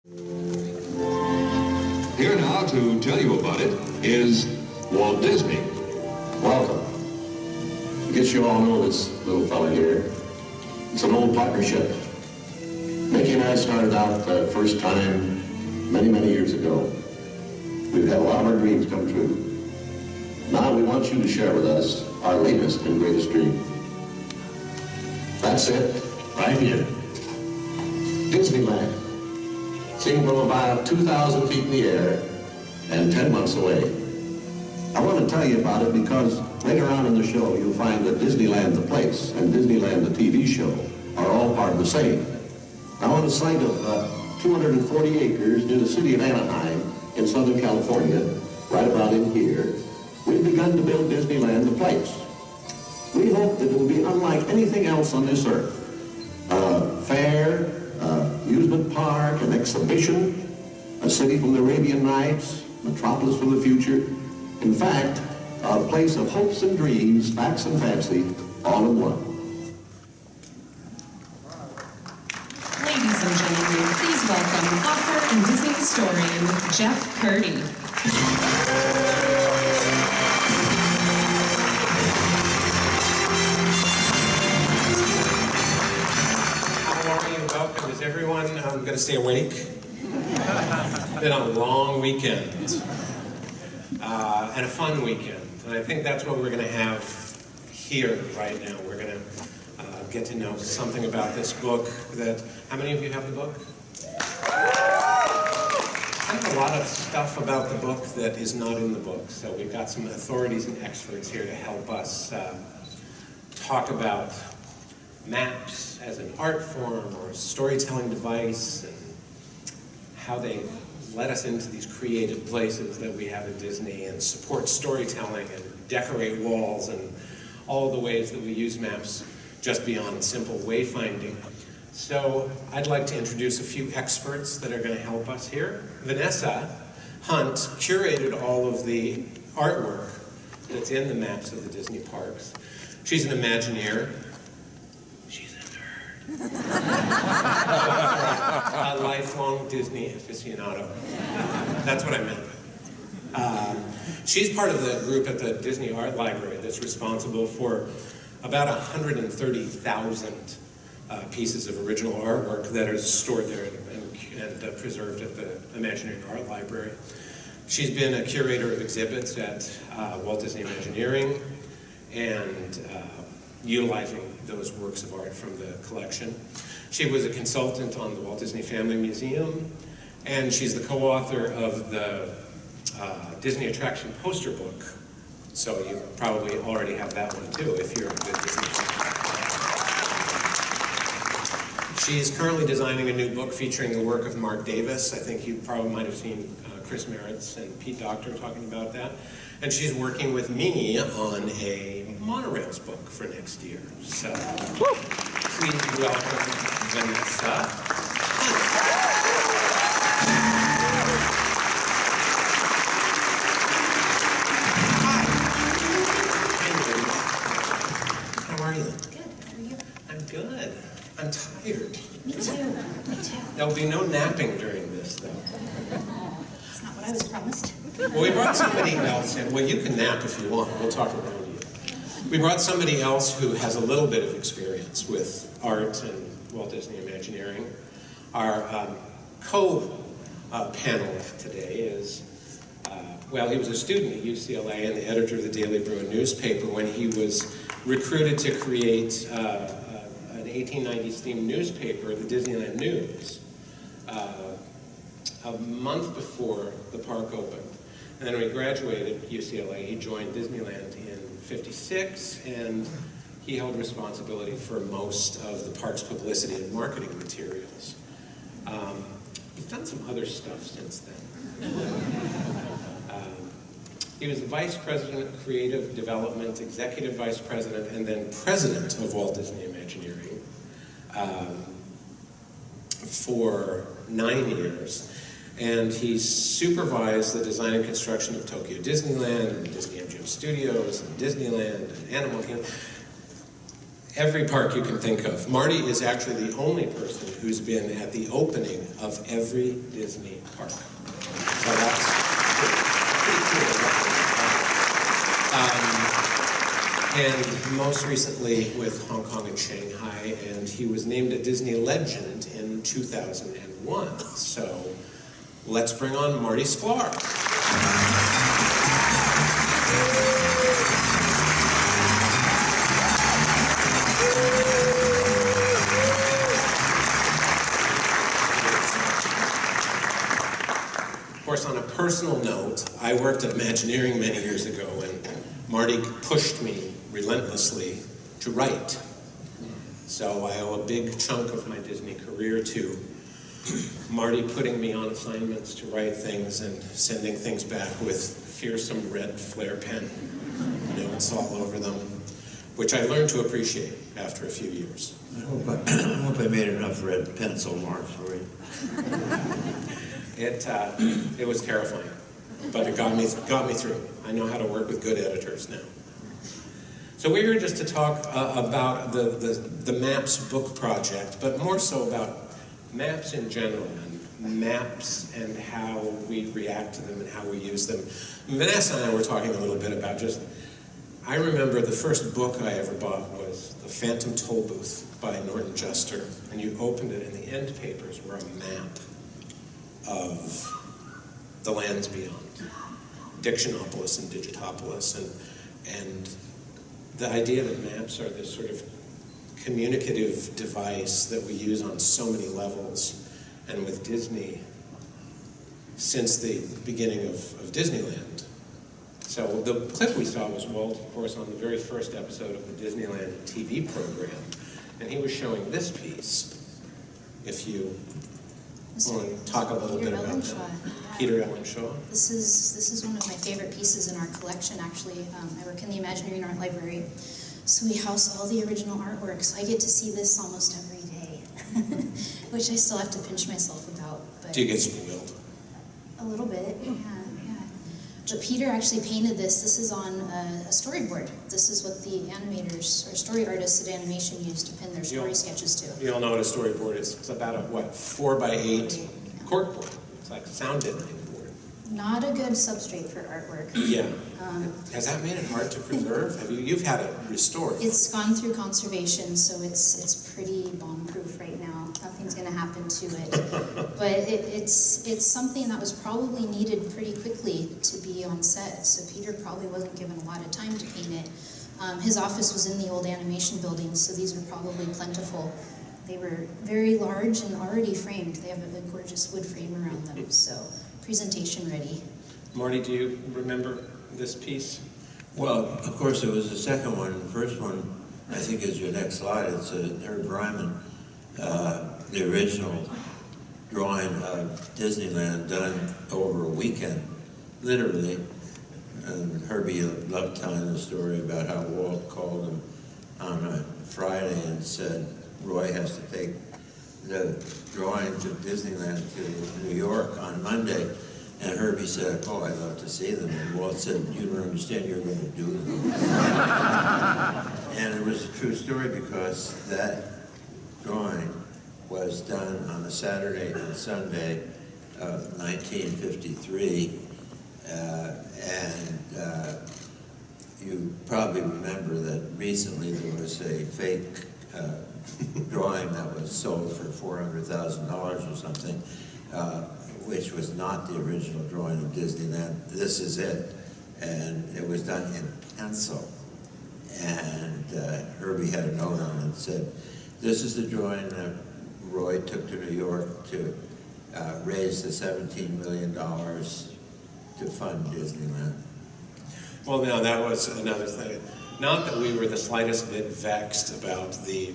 Here now to tell you about it is Walt Disney. Welcome. I guess you all know this little fella here. It's an old partnership. Mickey and I started out the first time many years ago. We've had a lot of our dreams come true. Now we want you to share with us our latest and greatest dream. That's it, right here. Disneyland. Seen from about 2,000 feet in the air and 10 months away. I want to tell you about it because later on in the show you'll find that Disneyland the place and Disneyland the TV show are all part of the same. Now on a site of 240 acres near the city of Anaheim in Southern California, right about in here, we've begun to build Disneyland the place. We hope that it will be unlike anything else on this earth. Fair, amusement park, an exhibition, a city from the Arabian Nights, metropolis from the future. In fact, a place of hopes and dreams, facts and fancy, all in one. Ladies and gentlemen, please welcome author and Disney historian Jeff Purdy. Welcome. Is everyone going to stay awake? Been a long weekend and a fun weekend, and I think that's what we're going to have here right now. We're going to get to know something about this book. How many of you have the book? I have a lot of stuff about the book that is not in the book, so we've got some authorities and experts here to help us talk about maps as an art form or a storytelling device, and how they let us into these creative places that we have at Disney and support storytelling and decorate walls and all the ways that we use maps just beyond simple wayfinding. So I'd like to introduce a few experts that are going to help us here. Vanessa Hunt curated all of the artwork that's in the maps of the Disney parks. She's an Imagineer. A lifelong Disney aficionado. That's what I meant. She's part of the group at the Disney Art Library that's responsible for about 130,000 pieces of original artwork that are stored there and preserved at the Imagineering Art Library. She's been a curator of exhibits at Walt Disney Imagineering and utilizing those works of art from the collection. She was a consultant on the Walt Disney Family Museum, and she's the co-author of the Disney Attraction poster book. So you probably already have that one too, if you're a good Disney fan. She's currently designing a new book featuring the work of Mark Davis. I think you probably might have seen Chris Merritt's and Pete Docter talking about that. And she's working with me on a monorails book for next year. So, please welcome Vanessa. Hi. How are you? Good. How are you? I'm good. I'm tired. Me too. Me too. There'll be no napping during this, though. That's not what I was promised. Well, we brought somebody else in. Well, you can nap if you want. We'll talk around you. We brought somebody else who has a little bit of experience with art and Walt Disney Imagineering. Our co-panel today is, he was a student at UCLA and the editor of the Daily Bruin newspaper when he was recruited to create an 1890s themed newspaper, the Disneyland News, a month before the park opened. And then when he graduated UCLA, he joined Disneyland in '56, and he held responsibility for most of the park's publicity and marketing materials. He's done some other stuff since then. He was the Vice President of Creative Development, Executive Vice President, and then President of Walt Disney Imagineering for 9 years. And he supervised the design and construction of Tokyo Disneyland, and Disney MGM Studios, and Disneyland, and Animal Kingdom. every park you can think of. Marty is actually the only person who's been at the opening of every Disney park. So that's pretty cool. And most recently with Hong Kong and Shanghai, and he was named a Disney Legend in 2001. So let's bring on Marty Sklar. Of course, on a personal note, I worked at Imagineering many years ago, and Marty pushed me relentlessly to write. So I owe a big chunk of my Disney career to Marty putting me on assignments to write things and sending things back with fearsome red flare pen notes all over them, which I learned to appreciate after a few years. I hope I made enough red pencil marks for you. It was terrifying, but it got me through. I know how to work with good editors now. So we're here just to talk about the MAPS book project, but more so about maps in general, and maps and how we react to them and how we use them. Vanessa and I were talking a little bit about I remember the first book I ever bought was The Phantom Toll Booth by Norton Juster, and you opened it and the end papers were a map of the lands beyond, Dictionopolis and Digitopolis, and the idea that maps are this sort of communicative device that we use on so many levels, and with Disney, since the beginning of Disneyland. So the clip we saw was Walt, of course, on the very first episode of the Disneyland TV program, and he was showing this piece. If you want to talk a little bit about that. Peter Ellen Shaw. This is one of my favorite pieces in our collection, actually. I work in the Imagineering Art Library, so we house all the original artwork, so I get to see this almost every day, which I still have to pinch myself about. But Do you get spoiled? a little bit, yeah. But Peter actually painted this. This is on a storyboard. This is what the animators or story artists at Animation use to pin their story sketches to. You all know what a storyboard is. It's about a, 4x8 corkboard. It's like a sound deadening board. Not a good substrate for artwork. Yeah. Has that made it hard to preserve? You've had it restored. It's gone through conservation, so it's pretty bomb-proof right now. Nothing's going to happen to it. But it's something that was probably needed pretty quickly to be on set, so Peter probably wasn't given a lot of time to paint it. His office was in the old animation building, so these were probably plentiful. They were very large and already framed. They have a gorgeous wood frame around them, so presentation ready. Marty, do you remember this piece? Well, of course, it was the second one. The first one, I think, is your next slide. It's Herb Ryman, the original drawing of Disneyland done over a weekend, literally. And Herbie loved telling the story about how Walt called him on a Friday and said, Roy has to take the drawings of Disneyland to New York on Monday. And Herbie said, oh, I'd love to see them. And Walt said, you don't understand, you're going to do them. And it was a true story because that drawing was done on a Saturday and Sunday of 1953. You probably remember that recently there was a fake drawing that was sold for $400,000 or something, which was not the original drawing of Disneyland. This is it. And it was done in pencil. And Herbie had a note on it that said, this is the drawing that Roy took to New York to raise the $17 million to fund Disneyland. Well, now that was another thing. Not that we were the slightest bit vexed about the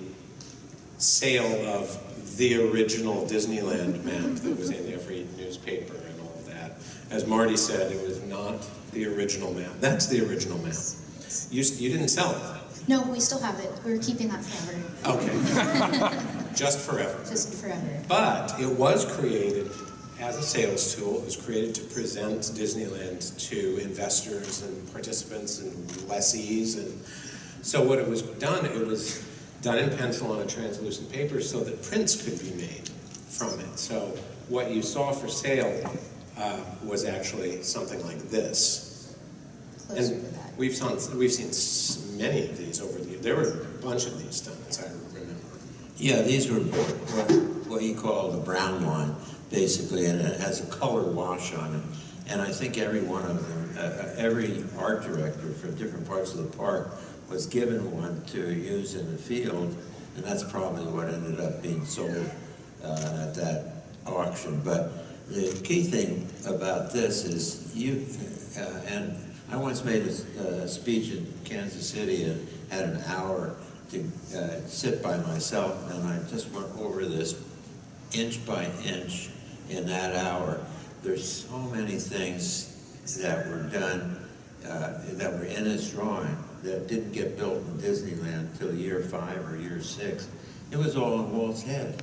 sale of the original Disneyland map that was in every newspaper and all of that. As Marty said, it was not the original map. That's the original map. You didn't sell it. No, we still have it. We're keeping that forever. Okay. Just forever. Just forever. But it was created as a sales tool. It was created to present Disneyland to investors and participants and lessees. And so what it was done, it was done in pencil on a translucent paper so that prints could be made from it. So what you saw for sale was actually something like this. Closer And to that. we've seen many of these over the years. There were a bunch of these done, as I remember. Yeah, these were what you call the brown line, basically, and it has a color wash on it. And I think every one of them, every art director for different parts of the park was given one to use in the field, and that's probably what ended up being sold at that auction. But the key thing about this is and I once made a speech in Kansas City and had an hour to sit by myself, and I just went over this inch by inch in that hour. There's so many things that were done, that were in his drawing that didn't get built in Disneyland until year 5 or year 6. It was all on Walt's head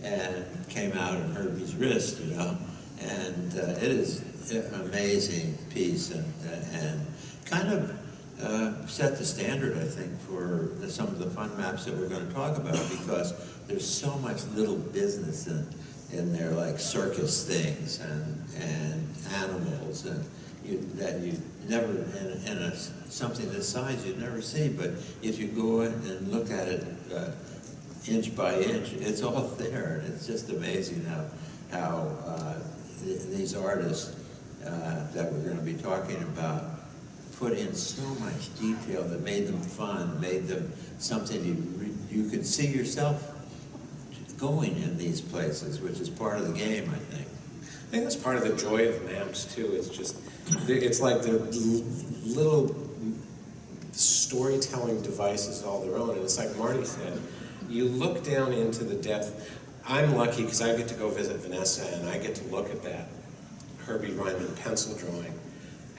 and came out in Herbie's wrist, you know. And it is an amazing piece and kind of set the standard, I think, for some of the fun maps that we're going to talk about, because there's so much little business in there, like circus things and animals that you never, in something this size, you'd never see. But if you go in and look at it inch by inch, it's all there. And it's just amazing how these artists that we're going to be talking about put in so much detail that made them fun, made them something you could see yourself going in these places, which is part of the game, I think. I think that's part of the joy of maps too. It's like the little storytelling devices all their own. And it's like Marty said, you look down into the depth. I'm lucky because I get to go visit Vanessa and I get to look at that Herbie Ryman pencil drawing.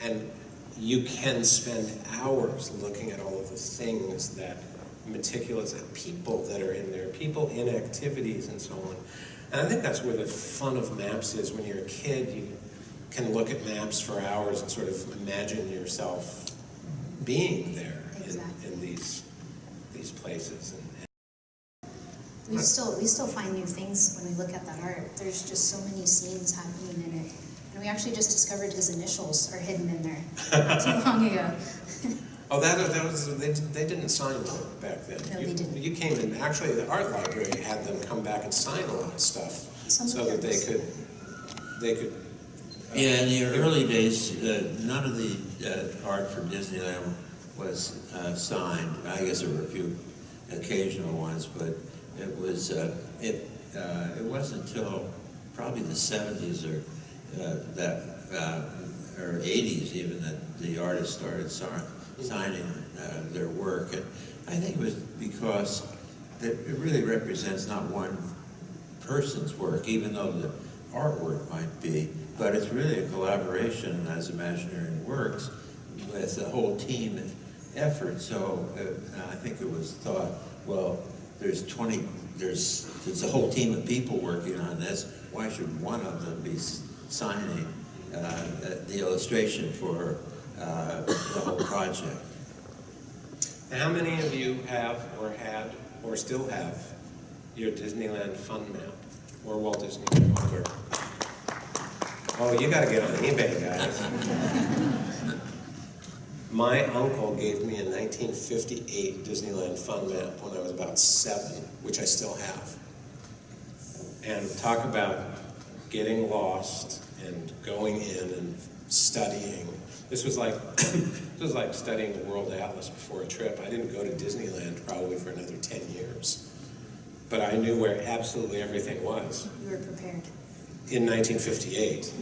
And you can spend hours looking at all of the things that meticulous people that are in there, people in activities and so on. And I think that's where the fun of maps is. When you're a kid, you can look at maps for hours and sort of imagine yourself being there in these places. We still find new things when we look at that art. There's just so many scenes happening in it. And we actually just discovered his initials are hidden in there not too long ago. Oh, that was they didn't sign it back then. No, they didn't. You came in. Actually, the art library had them come back and sign a lot of stuff so that they could. Yeah, in the early days, none of the art from Disneyland was signed. I guess there were a few occasional ones, but it was it wasn't until probably the 70s or or 80s even that the artists started signing their work. And I think it was because it really represents not one person's work, even though the artwork might be, but it's really a collaboration as Imagineering works with a whole team effort. So I think it was thought, well, there's a whole team of people working on this. Why should one of them be signing the illustration for the whole project? Now, how many of you have or had or still have your Disneyland fun map or Walt Disney World? Oh, you got to get on eBay, guys. My uncle gave me a 1958 Disneyland fun map when I was about 7, which I still have. And talk about getting lost and going in and studying. This was like studying the World Atlas before a trip. I didn't go to Disneyland probably for another 10 years. But I knew where absolutely everything was. You were prepared. In 1958.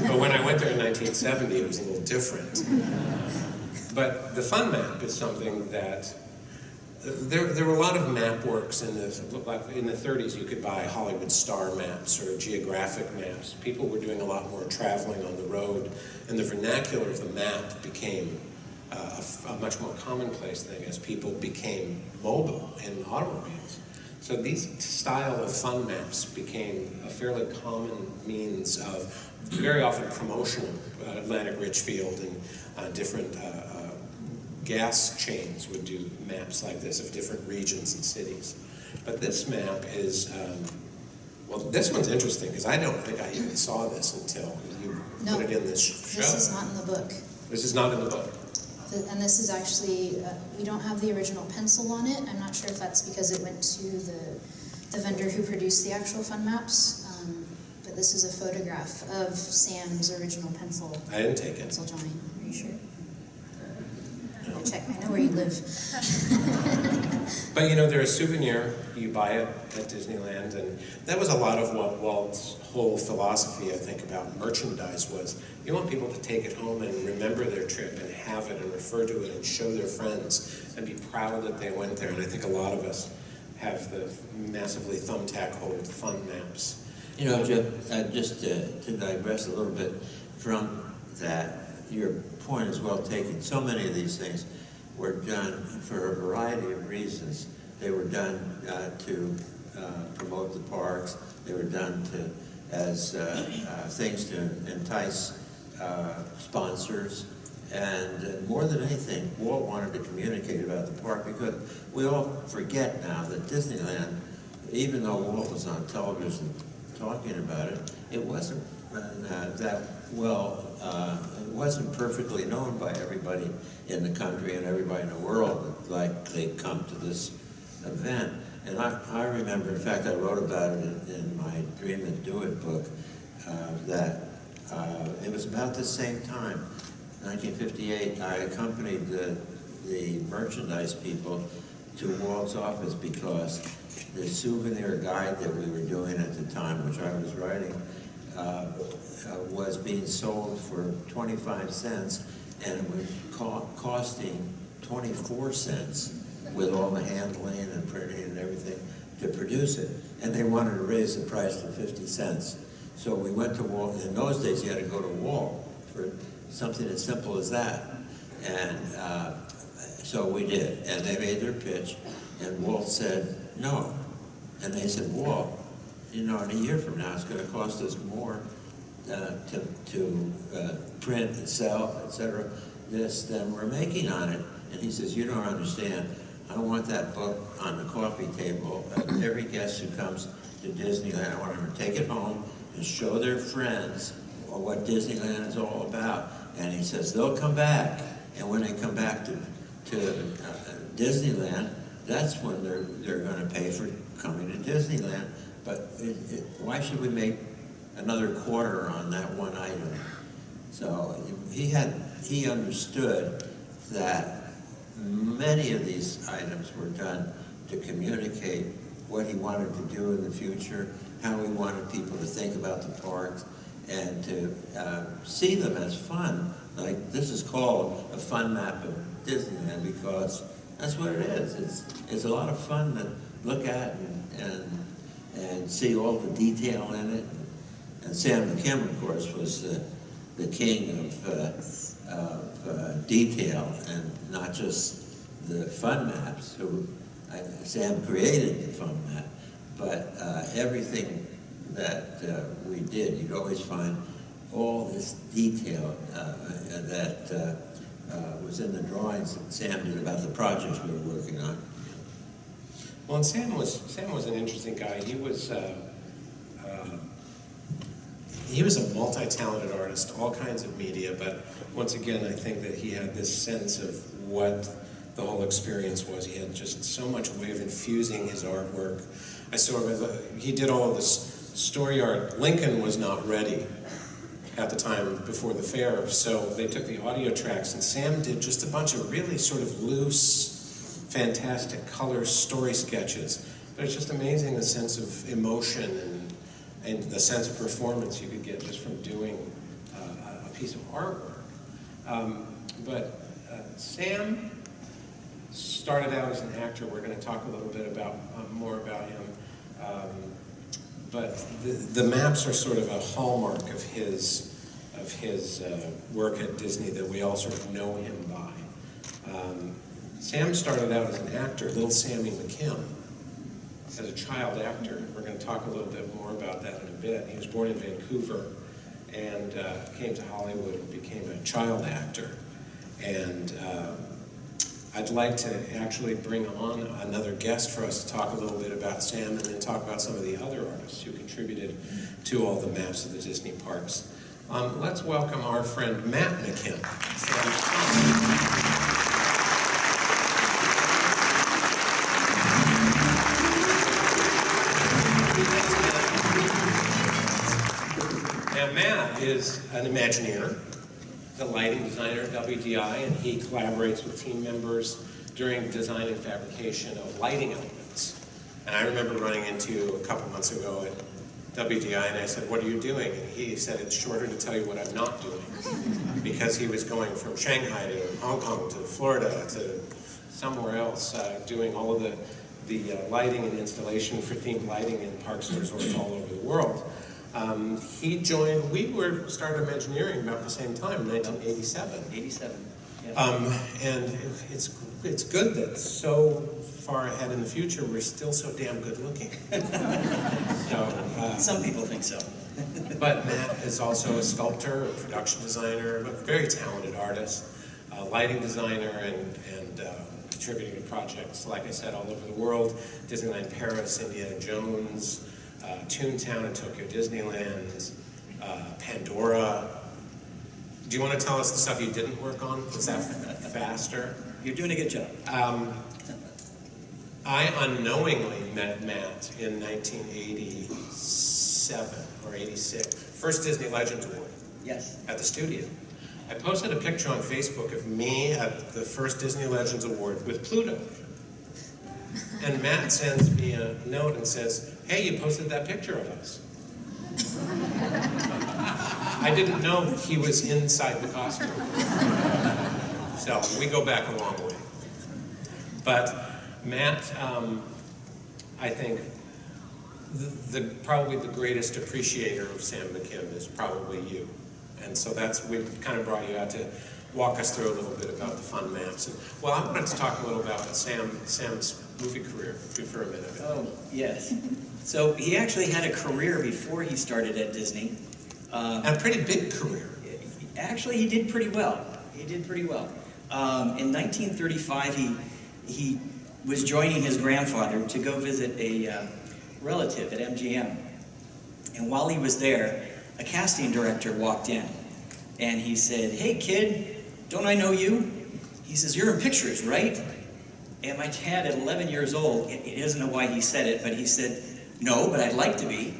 But when I went there in 1970, it was a little different. But the fun map is something that there were a lot of map works in this. Like in the 30s, you could buy Hollywood star maps or geographic maps. People were doing a lot more traveling on the road, and the vernacular of the map became a much more commonplace thing as people became mobile in automobiles. So these style of fun maps became a fairly common means of very often promotional. Atlantic Richfield and different gas chains would do maps like this of different regions and cities. But this map is, well, this one's interesting because I don't think I even saw this until you No, put it in this show. This is not in the book. This is not in the book. And this is actually, we don't have the original pencil on it. I'm not sure if that's because it went to the vendor who produced the actual fun maps. But this is a photograph of Sam's original pencil. I didn't take it. Pencil drawing. Are you sure? Check. I know where you live. But you know, they're a souvenir. You buy it at Disneyland, and that was a lot of what Walt's whole philosophy, I think, about merchandise was. You want people to take it home and remember their trip and have it and refer to it and show their friends and be proud that they went there. And I think a lot of us have the massively thumbtack-hold fun maps. You know, Jeff, just to digress a little bit from that, your point is well taken. So many of these things were done for a variety of reasons. They were done to promote the parks. They were done as things to entice sponsors. And more than anything, Walt wanted to communicate about the park because we all forget now that Disneyland, even though Walt was on television talking about it, it wasn't that well, it wasn't perfectly known by everybody in the country and everybody in the world, like they come to this event. And I remember, in fact, I wrote about it in my Dream and Do It book, that it was about the same time, 1958, I accompanied the merchandise people to Walt's office because the souvenir guide that we were doing at the time, which I was writing, was being sold for 25 cents, and it was costing 24 cents with all the handling and printing and everything to produce it. And they wanted to raise the price to 50 cents. So we went to Walt. In those days, you had to go to Walt for something as simple as that. And so we did. And they made their pitch, and Walt said no. And they said, Walt, you know, in a year from now, it's going to cost us more to print and sell, etc., this than we're making on it. And he says, you don't understand. I want that book on the coffee table of every guest who comes to Disneyland. I want them to take it home and show their friends what Disneyland is all about. And he says, they'll come back. And when they come back to Disneyland, that's when they're going to pay for coming to Disneyland. But why should we make another quarter on that one item? So he understood that many of these items were done to communicate what he wanted to do in the future, how he wanted people to think about the parks, and to see them as fun. Like, this is called a fun map of Disneyland because that's what it is. It's a lot of fun to look at and see all the detail in it. And Sam McKim, of course, was the king of detail, and not just the fun maps. Sam created the fun map, but everything that we did, you'd always find all this detail that was in the drawings that Sam did about the projects we were working on. Well, and Sam was an interesting guy. He was a multi-talented artist, all kinds of media, but once again, I think that he had this sense of what the whole experience was. He had just so much way of infusing his artwork. He did all of this story art. Lincoln was not ready at the time before the fair, so they took the audio tracks, and Sam did just a bunch of really sort of loose, fantastic color story sketches. But it's just amazing the sense of emotion and the sense of performance you could get just from doing a piece of artwork. But Sam started out as an actor. We're going to talk a little bit more about him. But the maps are sort of a hallmark of his work at Disney that we all sort of know him by. Sam started out as an actor, Little Sammy McKim, as a child actor. We're going to talk a little bit more about that in a bit. He was born in Vancouver and came to Hollywood and became a child actor. And I'd like to actually bring on another guest for us to talk a little bit about Sam and then talk about some of the other artists who contributed to all the maps of the Disney parks. Let's welcome our friend Matt McKim. Now, Matt is an Imagineer, the lighting designer at WDI, and he collaborates with team members during design and fabrication of lighting elements. And I remember running into you a couple months ago at WDI, and I said, "What are you doing?" And he said, "It's shorter to tell you what I'm not doing," because he was going from Shanghai to Hong Kong to Florida to somewhere else, doing all of the lighting and installation for themed lighting in parks and resorts all over the world. He joined, started Imagineering about the same time, 1987. 87. Yep. And it's good that so far ahead in the future, we're still so damn good looking. Some people think so. But Matt is also a sculptor, a production designer, a very talented artist, a lighting designer, and contributing to projects, like I said, all over the world. Disneyland Paris, Indiana Jones, Toontown and Tokyo Disneyland, Pandora. Do you want to tell us the stuff you didn't work on? Was that faster? You're doing a good job. I unknowingly met Matt in 1987 or 86, first Disney Legends Award. Yes. At the studio. I posted a picture on Facebook of me at the first Disney Legends Award with Pluto. And Matt sends me a note and says, "Hey, you posted that picture of us." I didn't know that he was inside the costume. So we go back a long way. But Matt, I think probably the greatest appreciator of Sam McKim is probably you. And so we've kind of brought you out to walk us through a little bit about the fun maps. And, well, I wanted to talk a little about Sam's movie career for a minute. Oh, yes. So he actually had a career before he started at Disney. And a pretty big career. Actually, he did pretty well. He did pretty well. In 1935, he was joining his grandfather to go visit a relative at MGM. And while he was there, a casting director walked in. And he said, "Hey, kid, don't I know you?" He says, "You're in pictures, right?" And my dad, at 11 years old, he doesn't know why he said it, but he said, "No, but I'd like to be."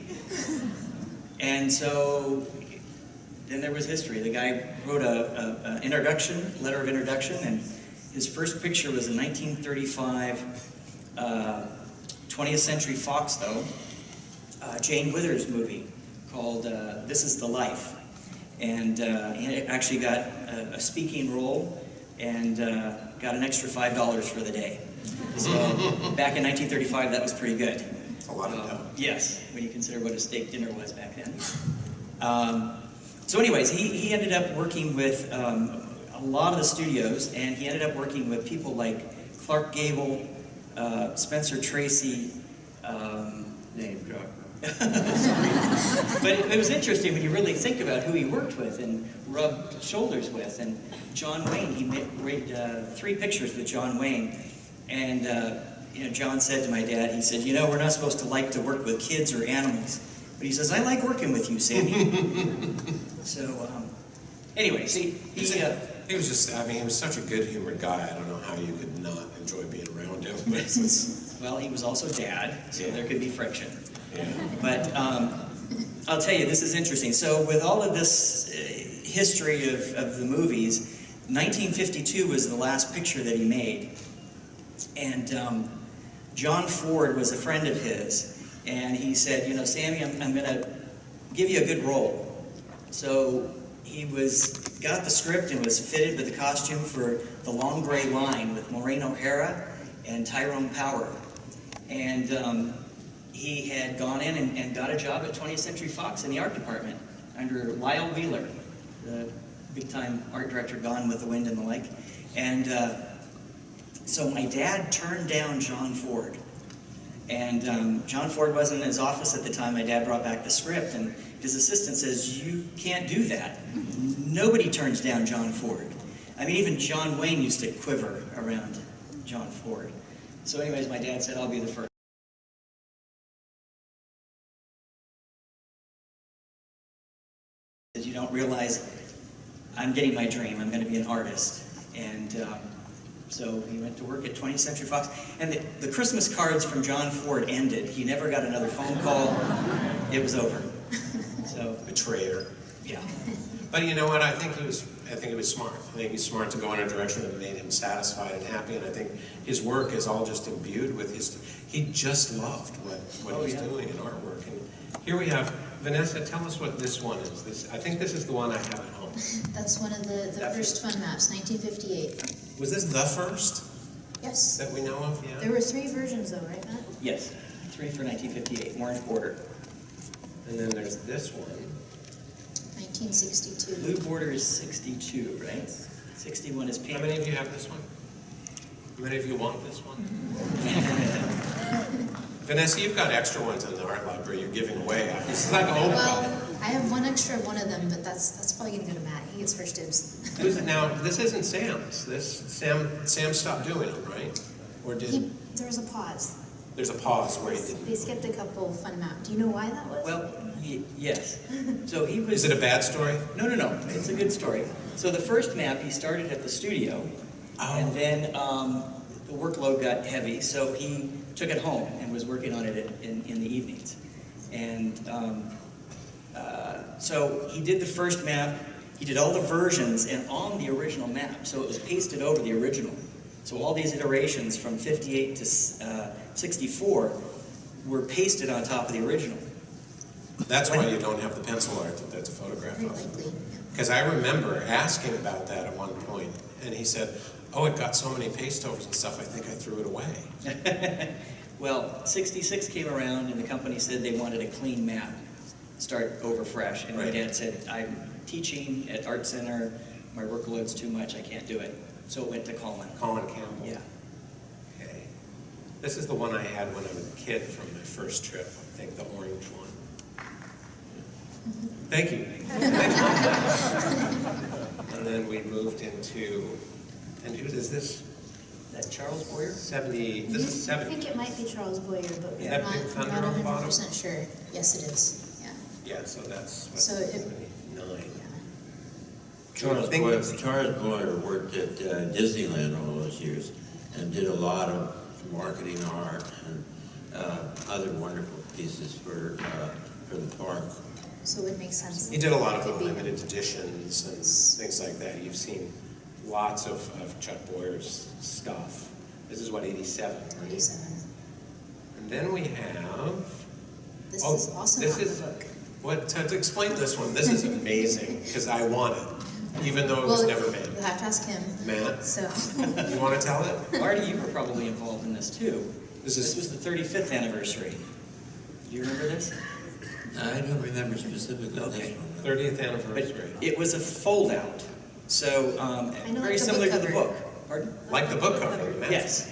And so then there was history. The guy wrote a letter of introduction, and his first picture was a 1935 20th Century Fox, though, Jane Withers movie called This Is the Life. And he actually got a speaking role and got an extra $5 for the day. So back in 1935, that was pretty good. It's a lot of dough. Yes, when you consider what a steak dinner was back then. So anyways, he ended up working with a lot of the studios, and he ended up working with people like Clark Gable, Spencer Tracy. Name drop. But it was interesting when you really think about who he worked with and rubbed shoulders with. And John Wayne, he made 3 pictures with John Wayne. And John said to my dad, he said, "We're not supposed to like to work with kids or animals." But he says, "I like working with you, Sammy." So, anyways, he was he was such a good-humored guy. I don't know how you could not enjoy being around him. But well, he was also dad, so there could be friction. Yeah. But I'll tell you, this is interesting. So with all of this history of the movies, 1952 was the last picture that he made. And John Ford was a friend of his, and he said, "Sammy, I'm going to give you a good role." So he got the script and was fitted with the costume for The Long Gray Line with Maureen O'Hara and Tyrone Power. And he had gone in and got a job at 20th Century Fox in the art department under Lyle Wheeler, the big-time art director, Gone with the Wind and the like. And so my dad turned down John Ford. And John Ford wasn't in his office at the time. My dad brought back the script, and his assistant says, "You can't do that. Nobody turns down John Ford." I mean, even John Wayne used to quiver around John Ford. So anyways, my dad said, I'll be the first. You don't realize I'm getting my dream. I'm going to be an artist. And so he went to work at 20th Century Fox. And the Christmas cards from John Ford ended. He never got another phone call. It was over. So Betrayer. yeah. But you know what? I think he was smart. I think he's smart to go in a direction that made him satisfied and happy. And I think his work is all just imbued with his. He just loved what he's doing in artwork. And here we have Vanessa. Tell us what this one is. I think this is the one I have at home. That's one of the first fun maps, 1958. Was this the first Yes. that we know of? Yeah. There were 3 versions though, right, Matt? Yes. 3 for 1958. Orange border. And then there's this one. 1962. Blue border is 62, right? 61 is pink. How many of you have this one? How many of you want this one? Vanessa, you've got extra ones in the art library you're giving away. This is like a home Well, call. I have one extra of one of them, but that's probably gonna go to Matt. He gets first dibs. Now, this isn't Sam's. Sam stopped doing it, right? Or did There was a pause. there's a pause where he didn't? They skipped a couple fun maps. Do you know why that was? Well, yes. So he was. Is it a bad story? No. It's a good story. So the first map, he started at the studio, and then the workload got heavy, so he took it home and was working on it in the evenings. And so he did the first map, he did all the versions, and on the original map, so it was pasted over the original. So all these iterations from 58 to 64 were pasted on top of the original. That's why you don't have the pencil art that that's a photograph Very of. likely. Because I remember asking about that at one point, and he said, "Oh, it got so many paste overs and stuff. I think I threw it away." Well, 66 came around and the company said they wanted a clean map, start over fresh. And my Right. dad said, I'm teaching at Art Center, my workload's too much, I can't do it. So it went to Colin. Colin Campbell. Yeah. Okay. This is the one I had when I was a kid from my first trip. I think the orange one. Thank you. And then we moved into, and who is this? That Charles Boyer? 70, this is I 70. think it might be Charles Boyer, but Is we're that not, Big Thunder not on the bottom? 100% sure. Yes, it is. Yeah. Yeah, so that's what, So it- 79. Charles Think- Boyer worked at Disneyland all those years and did a lot of marketing art and other wonderful pieces for the park. So it would make sense. He did a lot of Could be him. limited editions and things like that. You've seen lots of Chuck Boyer's stuff. This is what, 87, right? 87. And then we have, This Oh, is also this not is- the book. what, to explain this one, this is amazing, because I want it, even though it was Well, never you'll made. have to ask him. Matt, So, you want to tell it? Marty, you were probably involved in this too. This This is, was the 35th anniversary. Do you remember this? I don't remember specifically Okay. this one. 30th But anniversary. it was a fold-out. So know, very like the similar book to the cover. book. Pardon? Like the book cover, Matt. Yes.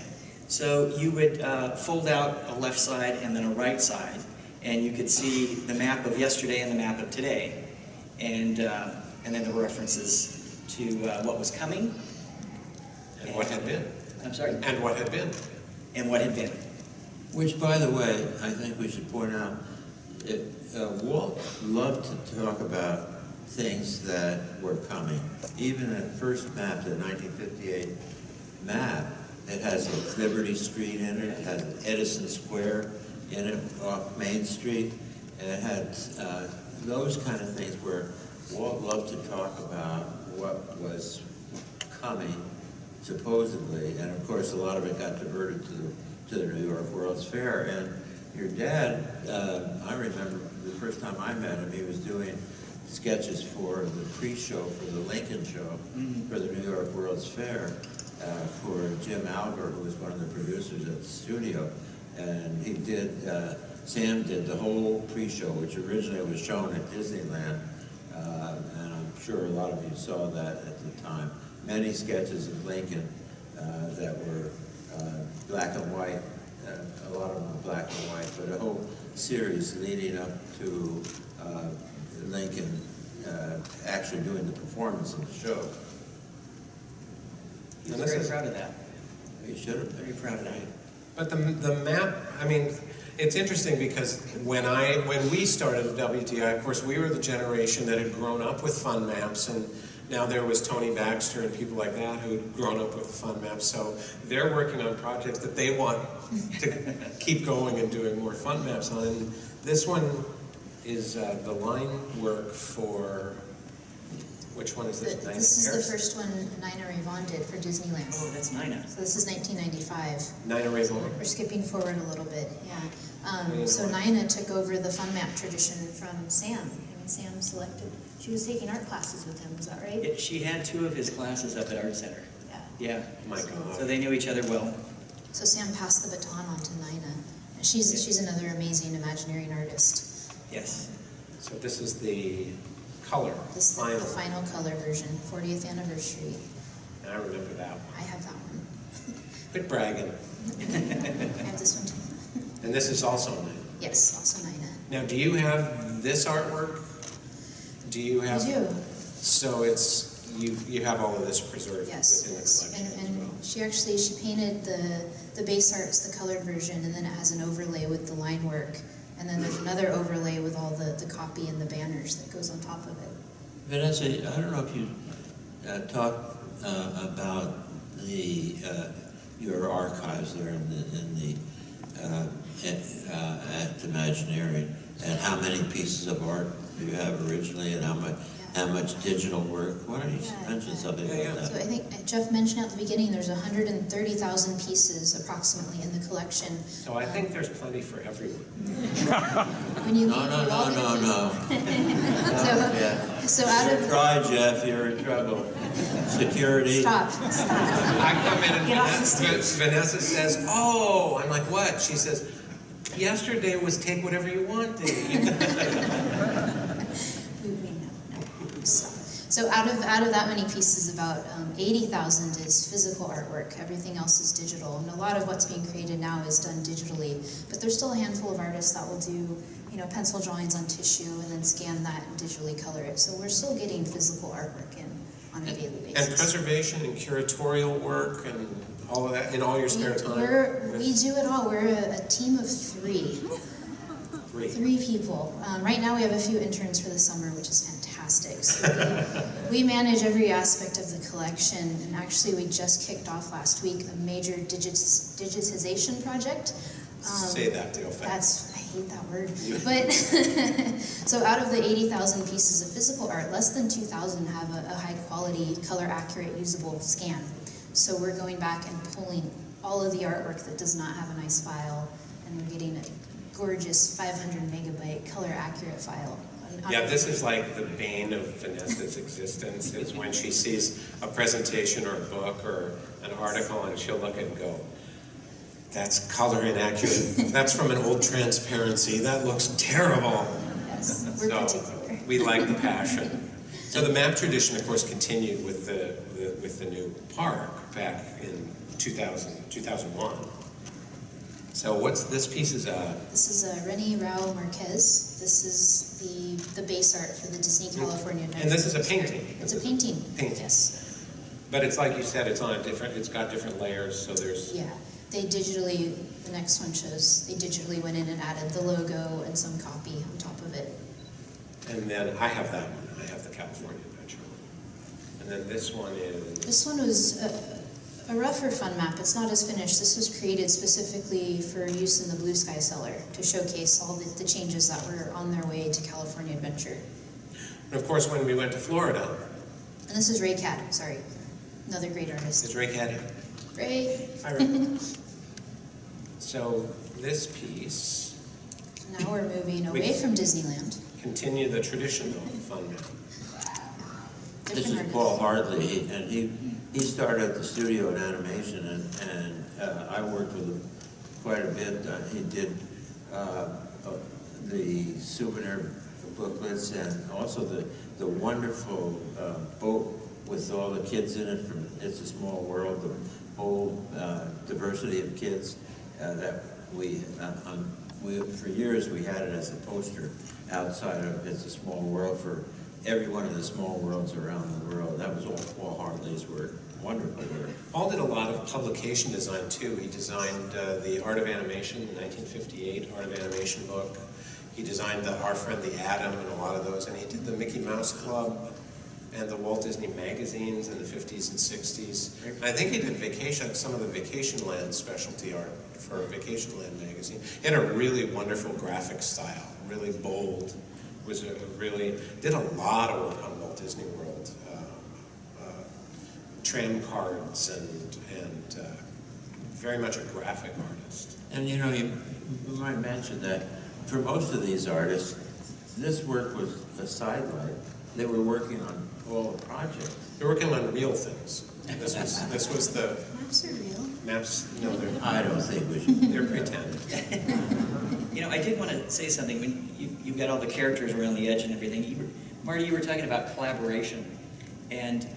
So you would fold out a left side and then a right side, and you could see the map of yesterday and the map of today, and then the references to what was coming. And what had been. I'm sorry. And what had been. And what had been. Which, by the way, I think we should point out, Walt loved to talk about things that were coming. Even at first map, the 1958 map, it has Liberty Street in it, it has Edison Square in it off Main Street, and it had those kind of things where Walt loved to talk about what was coming, supposedly, and of course a lot of it got diverted to the New York World's Fair. And your dad, I remember the first time I met him, he was doing sketches for the pre-show for the Lincoln show for the New York World's Fair for Jim Alger, who was one of the producers at the studio. And he did, Sam did the whole pre-show, which originally was shown at Disneyland, and I'm sure a lot of you saw that at the time. Many sketches of Lincoln that were black and white, a lot of them were black and white, but a whole series leading up to Lincoln actually doing the performance of the show. He was And this very is- proud of that. You should have been. Very proud of that. But the map, I mean, it's interesting because when we started at WTI, of course, we were the generation that had grown up with fun maps, and now there was Tony Baxter and people like that who had grown up with fun maps. So they're working on projects that they want to keep going and doing more fun maps on. And this one is the line work for, which one is this? This is Paris? the first one Nina Ravon did for Disneyland. Oh, that's Nina. So this is 1995. Nina Ravon. We're skipping forward a little bit, yeah. Yeah. So Nina took over the fun map tradition from Sam. I mean, Sam selected, she was taking art classes with him, is that right? Yeah, she had 2 of his classes up at Art Center. Yeah. Yeah. My God. So they knew each other well. So Sam passed the baton on to Nina. And she's another amazing Imagineering artist. Yes. So this is the color, This is the final color version, 40th anniversary. I remember that one. I have that one. Quit bragging. I have this one too. And this is also Nina. Yes, also Nina. Now, do you have this artwork? Do you have? I do. So it's, you have all of this preserved Yes, within the yes. collection as And well. she painted the base art's the colored version, and then it has an overlay with the line work. And then there's another overlay with all the copy and the banners that goes on top of it. Vanessa, I don't know if you talked about your archives there at Imagineering, and how many pieces of art you have originally, and how much digital work. Why don't you mention something about So that? I think Jeff mentioned at the beginning, there's 130,000 pieces approximately in the collection. So I think there's plenty for everyone. When you No. Yeah. So out of Try, Jeff. You're in trouble. Security. stop. I come in and Get off the Vanessa says, "Oh," I'm like, "What?" She says, "Yesterday was take whatever you want, We know. So out of that many pieces, about 80,000 is physical artwork. Everything else is digital, and a lot of what's being created now is done digitally. But there's still a handful of artists that will do, pencil drawings on tissue and then scan that and digitally color it. So we're still getting physical artwork in on a daily basis. And preservation and curatorial work and all of that in all your spare time. We do it all. We're a team of 3. Great. 3 people. Right now we have a few interns for the summer, which is fantastic. So we manage every aspect of the collection, and actually we just kicked off last week a major digitization project. Say that real fast. I hate that word. But so out of the 80,000 pieces of physical art, less than 2,000 have a high quality, color accurate, usable scan. So we're going back and pulling all of the artwork that does not have a nice file, and we're getting a gorgeous 500 megabyte color accurate file. Yeah, this is like the bane of Vanessa's existence, is when she sees a presentation or a book or an article and she'll look at it and go, "That's color inaccurate. That's from an old transparency. That looks terrible." Yes, we're So particular. we like the passion. So the map tradition, of course, continued with the new park back in 2001. So what's this piece is This is Rennie Rao Marquez. This is the base art for the Disney California Adventure. And this is a painting. It's a painting. Painting. Yes. But it's like you said, it's got different layers, so there's Yeah. The next one shows, they digitally went in and added the logo and some copy on top of it. and then I have that one. I have the California Adventure one. And then this one is This one was a rougher fun map. It's not as finished. This was created specifically for use in the Blue Sky Cellar to showcase all the changes that were on their way to California Adventure. and of course when we went to Florida, And this is Ray Cad, sorry. Another great artist. is Ray Cad here? Ray. Hi, Ray. So this piece Now we're moving away from Disneyland. continued the tradition of the fun map. This Different is artist. Paul Hardley, and he started at the studio in animation, and I worked with him quite a bit. He did the souvenir booklets and also the wonderful boat with all the kids in it from It's a Small World, the whole diversity of kids that we for years we had it as a poster outside of It's a Small World for every one of the small worlds around the world. That was all Paul Hartley's work. wonderful work. Paul did a lot of publication design too. He designed the Art of Animation, the 1958 Art of Animation book. He designed Our Friend the Atom and a lot of those, and he did the Mickey Mouse Club and the Walt Disney magazines in the 50s and 60s. I think he did some of the Vacation Land specialty art for Vacation Land magazine. He had a really wonderful graphic style, really bold. Did a lot of work on Walt Disney World. Tram cards and very much a graphic artist. And you know, you might mention that for most of these artists, this work was a sidelight. They were working on all the projects. They're working on real things. This was the Maps are real. maps. No, I don't think we should. they're pretend. You know, I did want to say something. When you've got all the characters around the edge and everything, Marty, you were talking about collaboration. And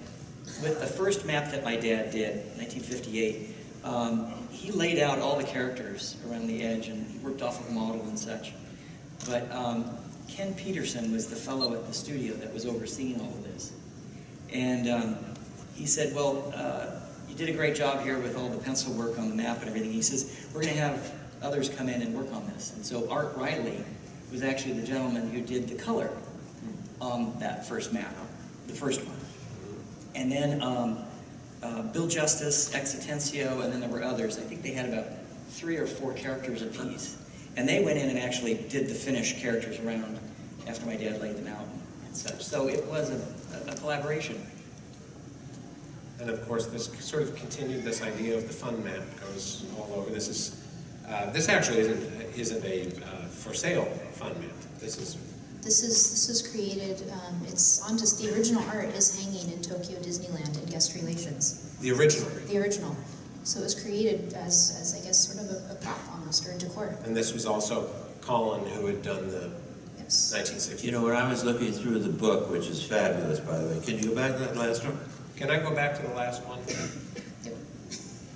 with the first map that my dad did, 1958, he laid out all the characters around the edge and he worked off of a model and such. But Ken Peterson was the fellow at the studio that was overseeing all of this. And he said, well, you did a great job here with all the pencil work on the map and everything. He says, we're going to have others come in and work on this. And so Art Riley was actually the gentleman who did the color on that first map, the first one. And then Bill Justice, Ex Atencio, and then there were others. I think they had about 3 or 4 characters apiece. And they went in and actually did the finished characters around after my dad laid them out and such. So it was a collaboration. And of course, this sort of continued this idea of the fun map goes all over. This actually isn't a for sale fun map. This is created. It's on just the original art is hanging in Tokyo Disneyland in guest relations. the original. The original. So it was created as I guess sort of a prop almost, or a decor. And this was also Colin who had done the Yes. 1960. You know, when I was looking through the book, which is fabulous, by the way, can you go back to that last one? Can I go back to the last one? Yep.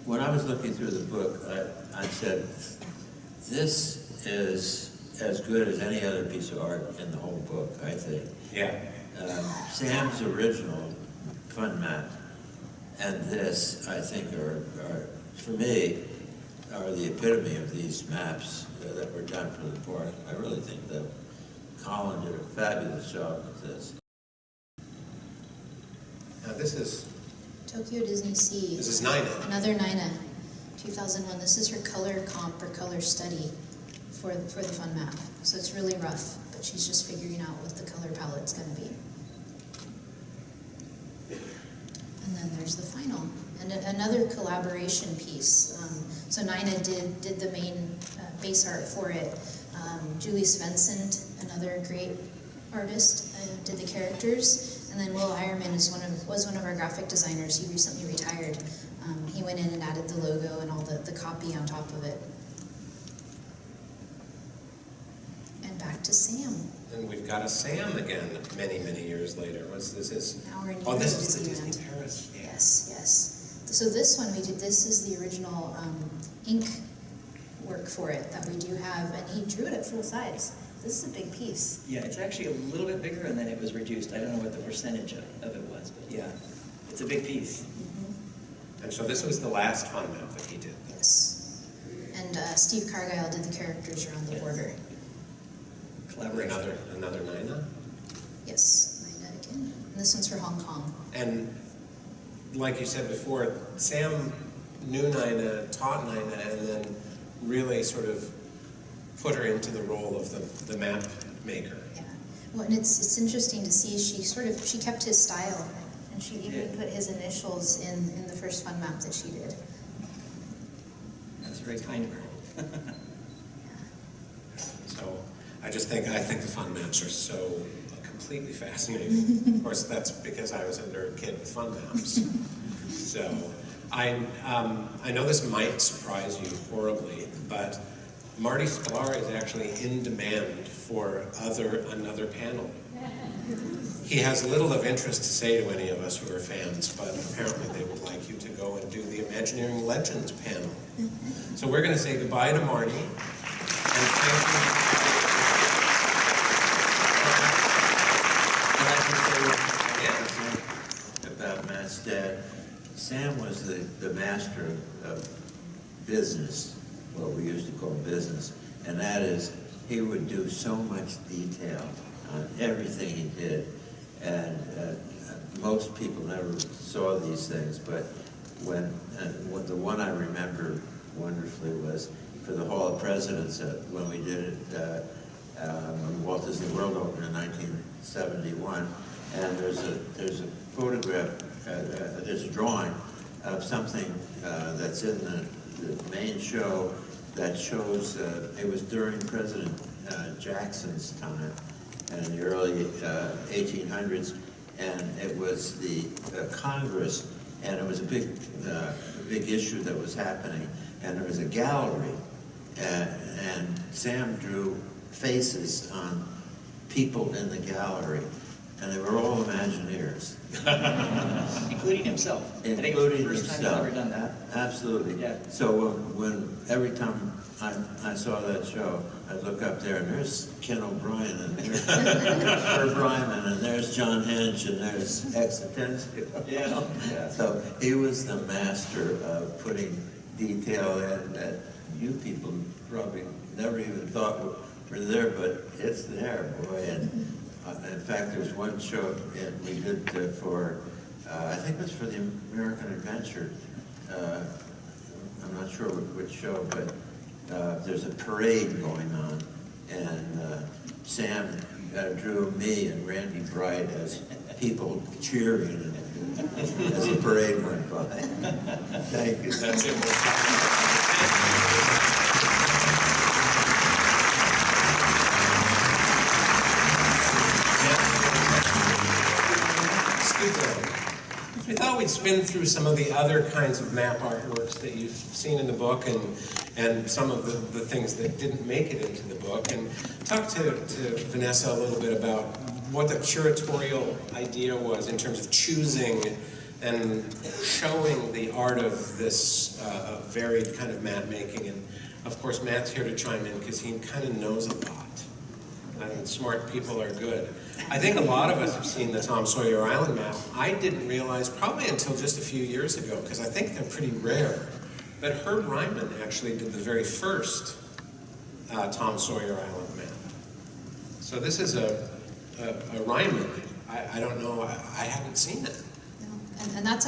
When I was looking through the book, I said, this is as good as any other piece of art in the whole book, I think. Yeah. Sam's original fun map and this, I think, are for me, are the epitome of these maps that were done for the park. I really think that Colin did a fabulous job with this. Now this is Tokyo Disney Sea. This is Nina. Another Nina, 2001. This is her color comp or color study for the fun map. So it's really rough, but she's just figuring out what the color palette's going to be. And then there's the final, and another collaboration piece. So Nina did the main base art for it. Julie Svensson, another great artist, did the characters. And then Will Eierman was one of our graphic designers. He recently retired. He went in and added the logo and all the copy on top of it. And back to Sam. And we've got a Sam again many, many years later. What's this is? Now we're in Oh, this is the Disneyland. Disney Paris. Yeah. Yes, yes. So this one we did. This is the original ink work for it that we do have, and he drew it at full size. This is a big piece. Yeah, it's actually a little bit bigger and then it was reduced. I don't know what the percentage of it was, but yeah, it's a big piece. And so this was the last fun map that he did. Yes. And Steve Cargyle did the characters around the border. Collaboration. Another Nina. Yes, Nina again. And this one's for Hong Kong. And like you said before, Sam knew Nina, taught Nina, and then really sort of put her into the role of the map maker. Yeah. Well, and it's interesting to see she kept his style, and she even put his initials in the first fun map that she did. That's very kind of her. So I think the fun maps are so completely fascinating. Of course, that's because I was a nerd kid with fun maps. So I know this might surprise you horribly, but Marty Sklar is actually in demand for another panel. He has little of interest to say to any of us who are fans, but apparently they would like you to go and do the Imagineering Legends panel. So we're going to say goodbye to Marty, and thank you. About Matt's dad. Sam was the master of business, what we used to call business, and that is, he would do so much detail on everything he did, and most people never saw these things, but when the one I remember wonderfully was for the Hall of Presidents, when we did it when Walt Disney World opened in 1971, and there's a photograph, there's a drawing of something that's in the main show that shows, it was during President Jackson's time in the early 1800s, and it was the Congress, and it was a big issue that was happening, and there was a gallery, and Sam drew faces on people in the gallery, and they were all Imagineers. Including himself. I think it was the first time he's ever done that. Absolutely. Yeah. So when every time I saw that show, I'd look up there, and there's Ken O'Brien, and there's Herb Ryman, and there's John Hench, and there's Exitensio. Yeah. So he was the master of putting detail in that you people probably never even thought were there, but it's there, boy. And in fact, there's one show we did for, I think it was for the American Adventure. I'm not sure which show, but there's a parade going on, and Sam drew me and Randy Bright as people cheering as the parade went by. Thank you. That's it. We thought we'd spin through some of the other kinds of map artworks that you've seen in the book, and some of the things that didn't make it into the book, and talk to Vanessa a little bit about what the curatorial idea was in terms of choosing and showing the art of this varied kind of map making. And of course, Matt's here to chime in because he kind of knows a lot. I mean, smart people are good. I think a lot of us have seen the Tom Sawyer Island map. I didn't realize probably until just a few years ago, because I think they're pretty rare. But Herb Ryman actually did the very first Tom Sawyer Island map. So this is a Ryman. I don't know, I haven't seen it. No. And that's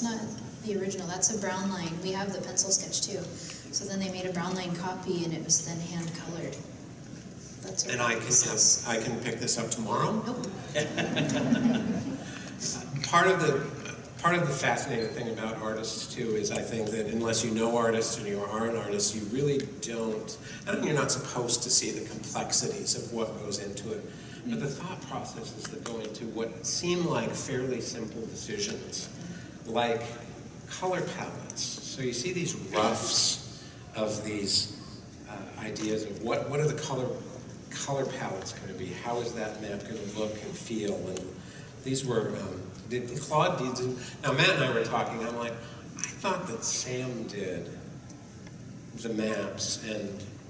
not the original, that's a brown line. We have the pencil sketch too. So then they made a brown line copy, and it was then hand colored. And I can pick this up tomorrow? Nope. Part of the fascinating thing about artists too is I think that unless you know artists and you are an artist, you really don't, I mean, you're not supposed to see the complexities of what goes into it, but the thought processes that go into what seem like fairly simple decisions, like color palettes. So you see these roughs of these ideas of what are the color palettes going to be? How is that map going to look and feel? And these were, Claude did, now Matt and I were talking, I'm like, I thought that Sam did the maps,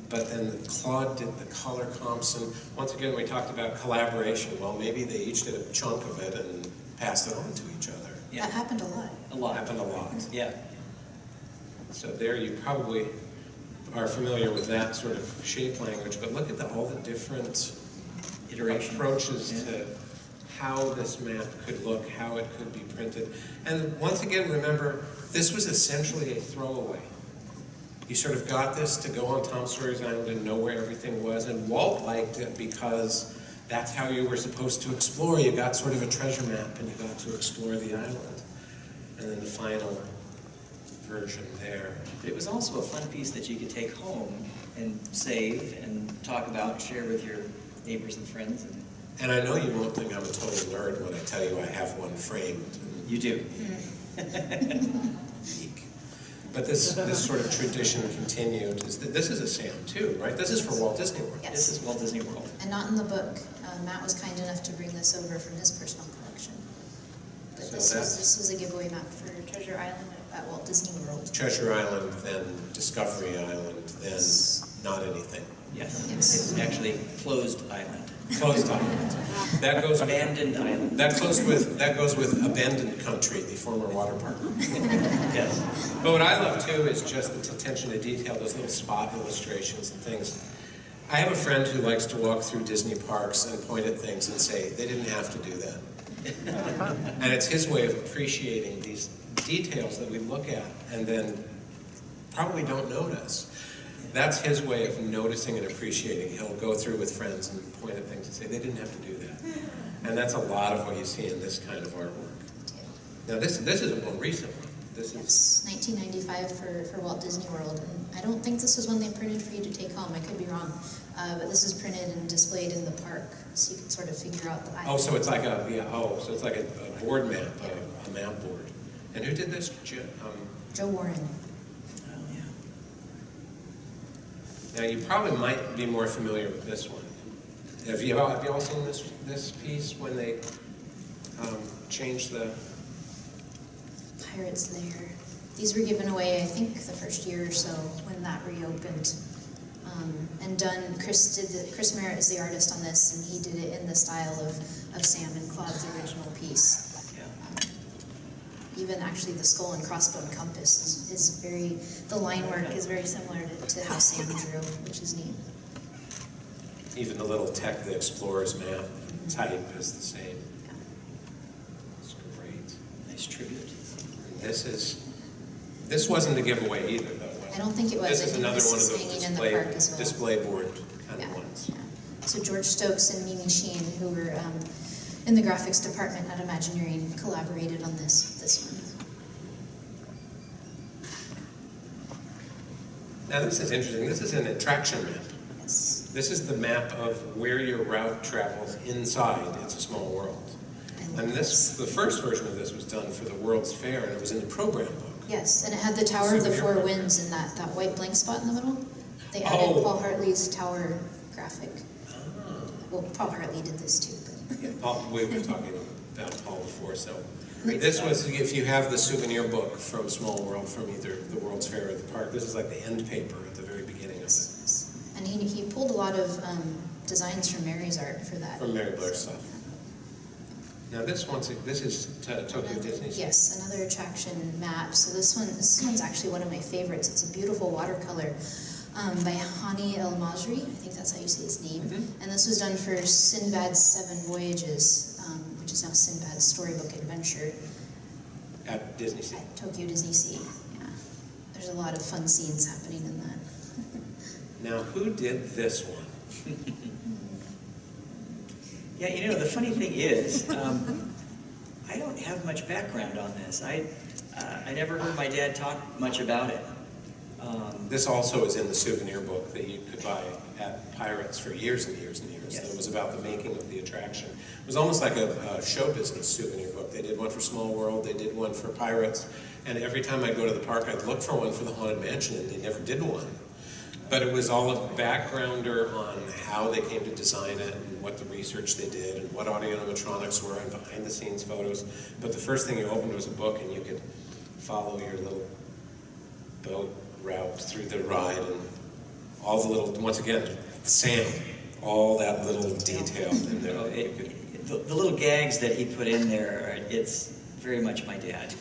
but then Claude did the color comps, and once again we talked about collaboration. Well, maybe they each did a chunk of it and passed it on to each other. Yeah. That happened a lot. A lot. Happened a lot. Yeah. So there you probably are familiar with that sort of shape language, but look at all the different Iterations. approaches to how this map could look, how it could be printed. And once again, remember, this was essentially a throwaway. You sort of got this to go on Tom Sawyer's Island and know where everything was, and Walt liked it because that's how you were supposed to explore. You got sort of a treasure map, and you got to explore the island. And then the final version there. It was also a fun piece that you could take home and save and talk about and share with your neighbors and friends. And I know you won't think I'm a total nerd when I tell you I have one framed. You do. Geek. But this sort of tradition continued. This is a Sam too, right? This is for Walt Disney World. Yes. This is Walt Disney World. And not in the book. Matt was kind enough to bring this over from his personal collection. But So this was a giveaway map for Treasure Island at Walt Disney World. Treasure Island, then Discovery Island, then not anything. Yes. Yes. It's actually closed island. Closed island. That goes with, Abandoned island. that goes with abandoned country, the former water park. Yes. But what I love too is just the attention to detail, those little spot illustrations and things. I have a friend who likes to walk through Disney parks and point at things and say, they didn't have to do that. And it's his way of appreciating these details that we look at and then probably don't notice. That's his way of noticing and appreciating. He'll go through with friends and point at things and say, they didn't have to do that. And that's a lot of what you see in this kind of artwork. Now this is a more recent one. This is It's 1995 for Walt Disney World, and I don't think this was one they printed for you to take home. I could be wrong, but this is printed and displayed in the park, so you can sort of figure out the island. oh, so it's like a board map, a map board. And who did this? Joe Warren. Oh, yeah. Now you probably might be more familiar with this one. Have you all seen this piece when they changed the? Pirates Lair. These were given away, I think, the first year or so when that reopened. And Chris Merritt is the artist on this, and he did it in the style of Sam and Claude's original piece. Even actually the skull and crossbone compass is very, the line work is very similar to how Sam drew, which is neat. Even the little Tech the Explorer's map type is the same. Yeah. It's great. Nice tribute. This wasn't a giveaway either, though. Was it? I don't think it was. This I is think another this one of is those hanging in the park as well. display board kind Yeah, of ones. yeah. So George Stokes and Mimi Sheen, who were in the graphics department at Imagineering, collaborated on this one. Now this is interesting. This is an attraction map. Yes. This is the map of where your route travels inside It's a Small World. And the first version of this was done for the World's Fair, and it was in the program book. Yes, and it had the Tower of the Souvenir Four program. Winds in that white blank spot in the middle. They added Oh. Paul Hartley's tower graphic. Well, Paul Hartley did this too, but Yeah, Paul, we were talking about Paul before, so this was, if you have the souvenir book from Small World from either the World's Fair or the park, this is like the end paper at the very beginning of it, and he pulled a lot of designs from Mary's art for that. from Mary Blair's stuff. Now this is Tokyo Disney. Yes, another attraction map. So this one's actually one of my favorites. It's a beautiful watercolor by Hani El Masri. I think that's how you say his name. Mm-hmm. And this was done for Sinbad's Seven Voyages, which is now Sinbad's Storybook Adventure At Disney Sea. at Tokyo Disney Sea. Yeah, there's a lot of fun scenes happening in that. Now who did this one? Yeah, you know, the funny thing is, I don't have much background on this. I never heard my dad talk much about it. This also is in the souvenir book that you could buy at Pirates for years and years and years. Yes. It was about the making of the attraction. It was almost like a show business souvenir book. They did one for Small World, they did one for Pirates, and every time I'd go to the park, I'd look for one for the Haunted Mansion, and they never did one. But it was all a backgrounder on how they came to design it and what the research they did and what audio animatronics were and behind the scenes photos. But the first thing you opened was a book and you could follow your little boat route through the ride and all the little, once again, Sam, all that little detail in there. Oh, the little gags that he put in there, it's very much my dad.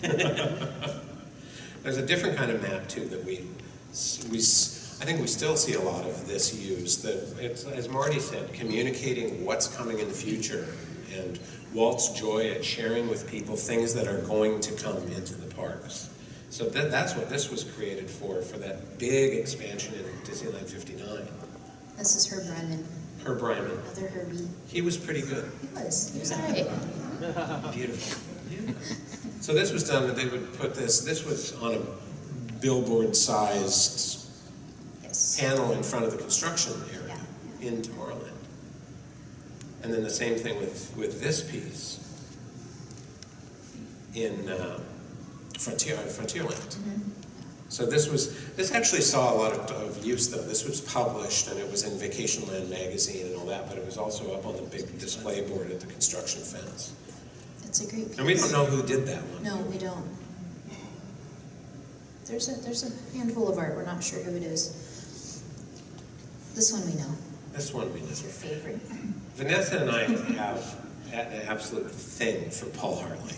There's a different kind of map too that I think we still see a lot of this used. That it's, as Marty said, communicating what's coming in the future and Walt's joy at sharing with people things that are going to come into the parks. So that's what this was created for that big expansion in Disneyland 59. This is Herb Ryman, Herb Ryman. another Herbie. He was pretty good. He was all right. Beautiful. So this was done, they would put this was on a billboard-sized Yes. panel in front of the construction area in Tomorrowland. And then the same thing with this piece in Frontierland. Mm-hmm. So this actually saw a lot of use though. This was published and it was in Vacationland magazine and all that, but it was also up on the big display board at the construction fence. It's a great piece. And we don't know who did that one. No, we don't. There's a handful of art. We're not sure who it is. This one we know. This one we know. It's your favorite. Vanessa and I have an absolute thing for Paul Hartley.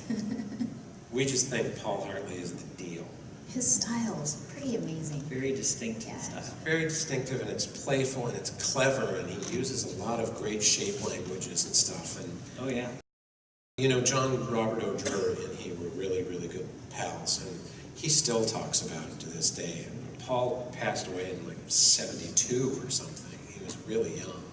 We just think Paul Hartley is the deal. His style is pretty amazing. Very distinctive Yeah. style. Very distinctive, and it's playful, and it's clever, and he uses a lot of great shape languages and stuff. And Oh yeah. you know, John Robert O'Dreur and he were really, really good pals, and he still talks about it to this day. And Paul passed away in like 72 or something. He was really young.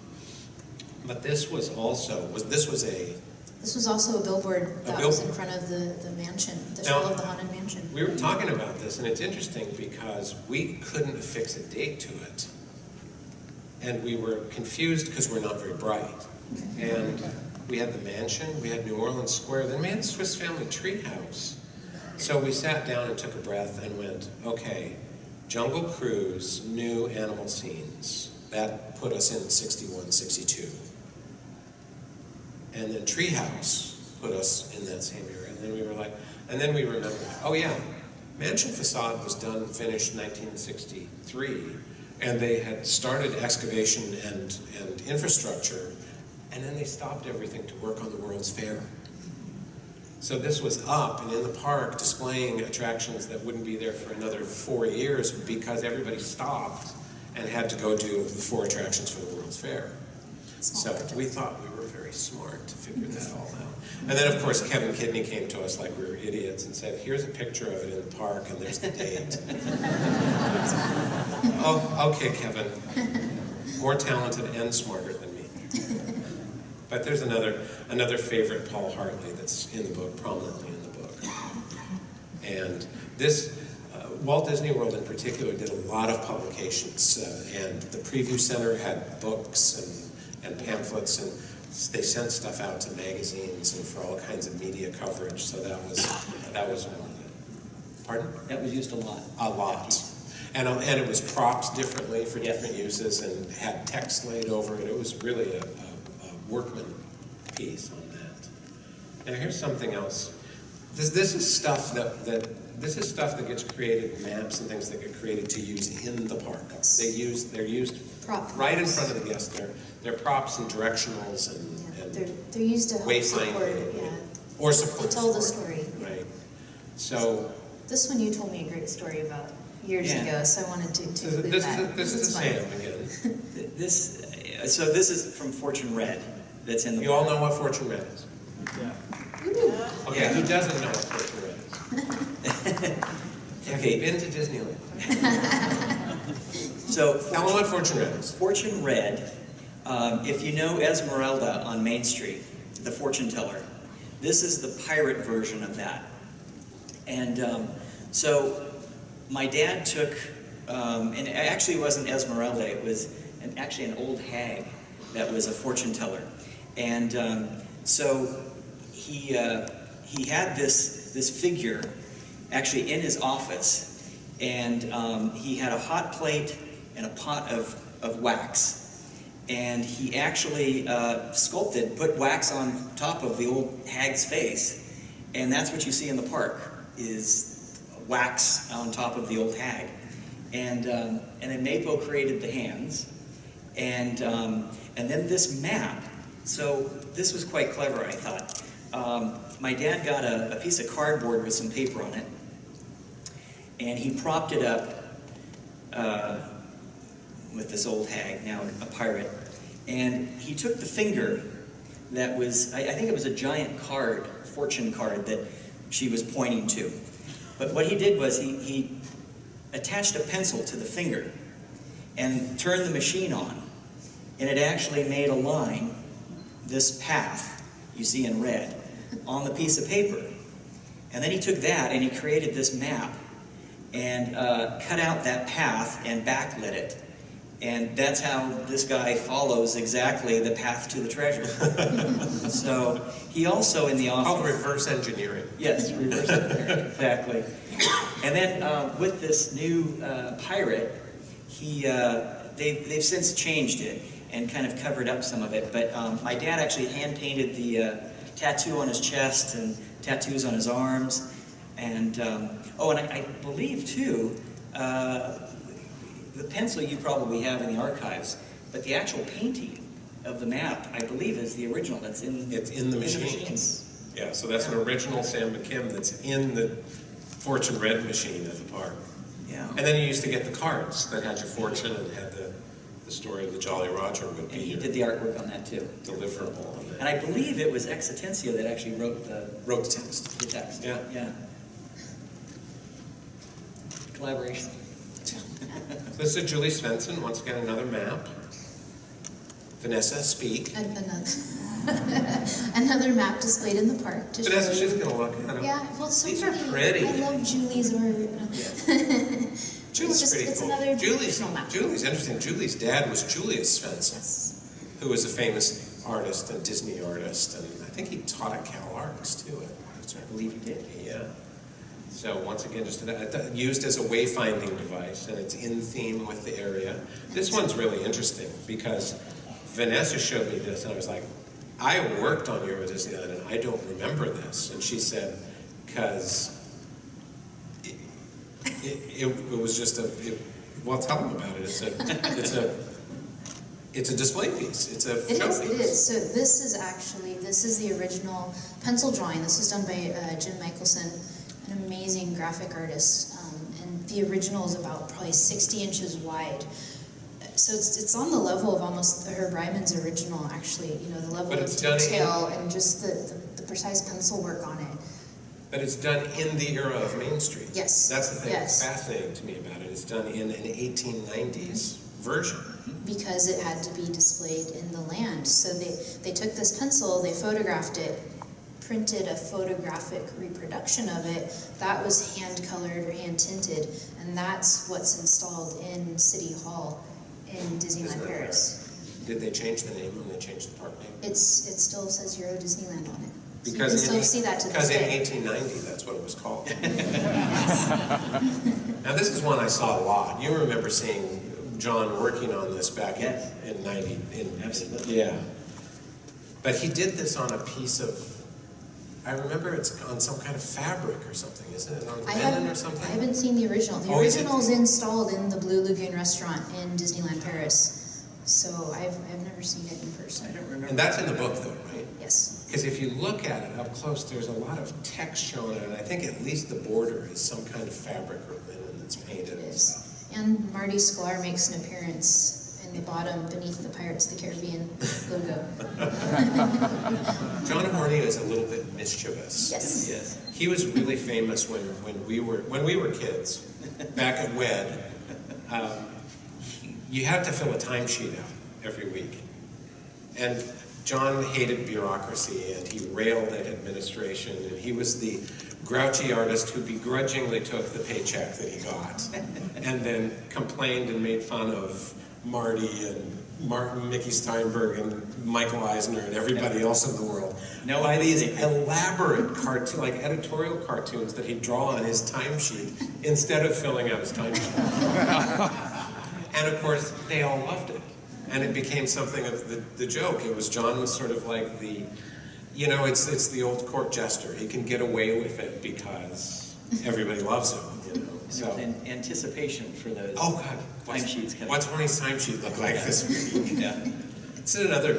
But this was also, this was a, This was also a billboard that was in billboard. front of the mansion, the Now- shell of the haunted mansion. we were talking about this, and it's interesting because we couldn't affix a date to it. And we were confused because we're not very bright. And we had the mansion, we had New Orleans Square, then we had Swiss Family Treehouse. So we sat down and took a breath and went, okay, Jungle Cruise, new animal scenes. That put us in 61, 62. And then Treehouse put us in that same area. And then we were like, and then we remembered, oh yeah, mansion facade was done, finished 1963, and they had started excavation and infrastructure, and then they stopped everything to work on the World's Fair. So this was up and in the park displaying attractions that wouldn't be there for another 4 years because everybody stopped and had to go do the 4 attractions for the World's Fair. So we thought we were very smart to figure that all out. And then, of course, Kevin Kidney came to us like we were idiots and said, here's a picture of it in the park, and there's the date. Oh, okay, Kevin. More talented and smarter than me. But there's another favorite Paul Hartley that's in the book, prominently in the book. And this, Walt Disney World in particular did a lot of publications, and the Preview Center had books and pamphlets, and they sent stuff out to magazines and for all kinds of media coverage. So that was one of it. Pardon? That was used a lot. A lot. And it was propped differently for different uses and had text laid over it. It was really a workman piece on that. Now here's something else. This is stuff this is stuff that gets created, maps and things that get created to use in the park. They're used Prop right in maps. front of the guests. They're props and directionals Yeah, and they're used to help wayfinding, support, yeah. or support. To tell the story. story. Right. So This one you told me a great story about years Yeah. ago, so I wanted to include this that. is a It's fun. Sam again. So this is from Fortune Red. That's in the You all know what Fortune Red is? Okay, Yeah. who doesn't know what Fortune Red is? Have you been to Disneyland? So Tell them what Fortune Red is. Fortune Red, if you know Esmeralda on Main Street, the fortune teller, this is the pirate version of that. And so my dad took, and it actually wasn't Esmeralda, it was actually an old hag that was a fortune teller. And so he had this figure actually in his office, and he had a hot plate and a pot of wax. And he actually put wax on top of the old hag's face. And that's what you see in the park, is wax on top of the old hag. And then Mapo created the hands. And then this map. So this was quite clever, I thought. My dad got a piece of cardboard with some paper on it. And he propped it up with this old hag, now a pirate. And he took the finger that was, I think it was a giant card, fortune card, that she was pointing to. But what he did was he attached a pencil to the finger and turned the machine on. And it actually made a line, this path you see in red, on the piece of paper. And then he took that and he created this map and cut out that path and backlit it. And that's how this guy follows exactly the path to the treasure. So he also in the office... Called reverse engineering. Yes, reverse engineering, exactly. And then with this new pirate, they've since changed it and kind of covered up some of it. But my dad actually hand-painted the tattoo on his chest and tattoos on his arms. And, and I believe, too, the pencil you probably have in the archives, but the actual painting of the map, I believe, is the original. That's in. It's in the machine. machines. Yeah, so that's an original Sam McKim that's in the Fortune Red machine at the park. Yeah. And then you used to get the cards that had your fortune and had the story of the Jolly Roger would be And he your did the artwork on that too. deliverable. And I believe it was Ex Atencio that actually wrote the text. text. Yeah. Yeah. Collaboration. This is Julie Svensson, once again another map. Vanessa, speak. Another map displayed in the park to Vanessa, show she's you. going to look at them. Yeah, well, it's so These are pretty. pretty. I love Julie's art. Julie's pretty it's cool. another Julie's traditional map. interesting. Julie's dad was Julius Svensson, Yes. who was a famous artist and Disney artist, and I think he taught at Cal Arts too. I believe he did. Yeah. So once again, just used as a wayfinding device, and it's in theme with the area. This one's really interesting because Vanessa showed me this, and I was like, I worked on Euro Disneyland, and I don't remember this. And she said, because it was just well, tell them about it. It's a display piece. It's a showpiece. It is. So this is the original pencil drawing. This was done by Jim Michelson, an amazing graphic artist. And the original is about probably 60 inches wide. So it's on the level of almost Herb Ryman's original, actually. You know, the level But of it's done detail and just the precise pencil work on it. But it's done in the era of Main Street. Yes. That's the thing Yes. that's fascinating to me about it. It's done in an 1890s version. Because it had to be displayed in the land. So they took this pencil, they photographed it, printed a photographic reproduction of it. That was hand-colored or hand-tinted, and that's what's installed in City Hall in Disneyland Paris. Did they change the name when they changed the park name? It still says Euro Disneyland on it. So Because you can still see that to this Because in day. 1890, that's what it was called. Now, this is one I saw a lot. You remember seeing John working on this back Yes. in 90. Absolutely. Yeah. But he did this on a piece of, I remember it's on some kind of fabric or something, isn't it? On linen or something? I haven't seen the original. The Oh, is it? original is installed in the Blue Lagoon restaurant in Disneyland Paris. So I've never seen it in person. I don't remember. And that's in the book, though, right? Yes. Because if you look at it up close, there's a lot of text shown on it, and I think at least the border is some kind of fabric or linen that's painted It and is. stuff. And Marty Sklar makes an appearance in the bottom beneath the Pirates of the Caribbean logo. John Horney is a little bit mischievous. Yes. Yes. He was really famous when we were kids, back at WED. You had to fill a timesheet out every week. And John hated bureaucracy, and he railed at administration, and he was the grouchy artist who begrudgingly took the paycheck that he got, and then complained and made fun of Marty and Mickey Steinberg and Michael Eisner and everybody else in the world. No, by these easy. elaborate cartoon, like editorial cartoons that he'd draw on his timesheet instead of filling out his timesheet. And of course, they all loved it. And it became something of the joke. John was sort of like the, it's the old court jester. He can get away with it because everybody loves him, So, And anticipation for those oh God, timesheets coming. what's Horny's timesheet look like this week? Yeah. It's another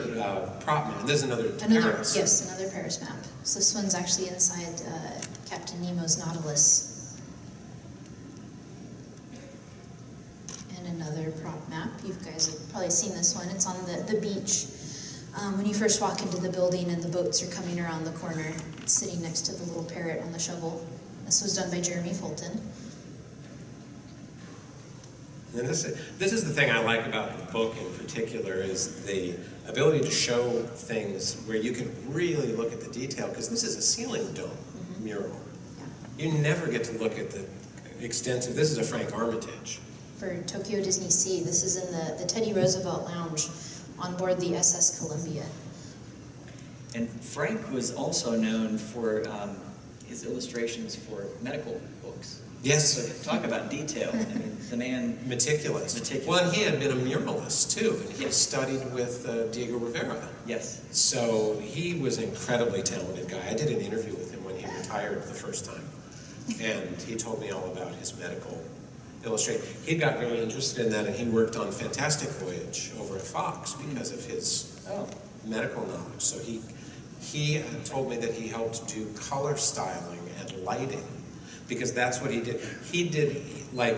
prop map. This is another Paris. Yes, another Paris map. So this one's actually inside Captain Nemo's Nautilus. And another prop map. You guys have probably seen this one. It's on the beach. When you first walk into the building and the boats are coming around the corner, it's sitting next to the little parrot on the shovel. This was done by Jeremy Fulton. And this is the thing I like about the book in particular, is the ability to show things where you can really look at the detail, because this is a ceiling dome mural. Yeah. You never get to look at the extensive, this is a Frank Armitage. For Tokyo Disney Sea, this is in the Teddy Roosevelt Lounge on board the SS Columbia. And Frank was also known for his illustrations for medical books. Yes. So talk about detail. I mean, the man... Meticulous. Meticulous. Well, and he had been a muralist too, and he had studied with Diego Rivera. Yes. So he was an incredibly talented guy. I did an interview with him when he retired the first time, and he told me all about his medical illustration. He got very interested in that, and he worked on Fantastic Voyage over at Fox because of his Oh. medical knowledge. So he told me that he helped do color styling and lighting, because that's what he did. He did like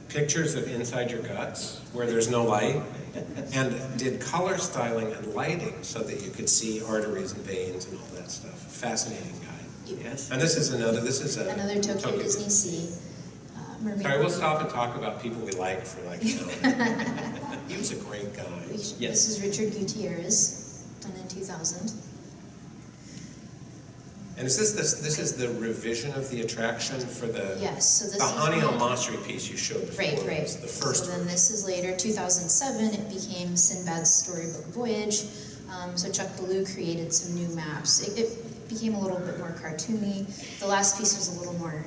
pictures of inside your guts where there's no light, and did color styling and lighting so that you could see arteries and veins and all that stuff. Fascinating guy. Yes. And this is another Tokyo Disney Sea mermaid. Sorry, we'll stop and talk about people we like for like, you know. He was a great guy. Yes. This is Richard Gutierrez, done in 2000. And is this is the revision of the attraction for the Yes, so this the is Hani the- al-Masri piece you showed before? Right. Was the first So then one. this is later, 2007, it became Sinbad's storybook voyage. So Chuck Ballou created some new maps. It became a little bit more cartoony. The last piece was a little more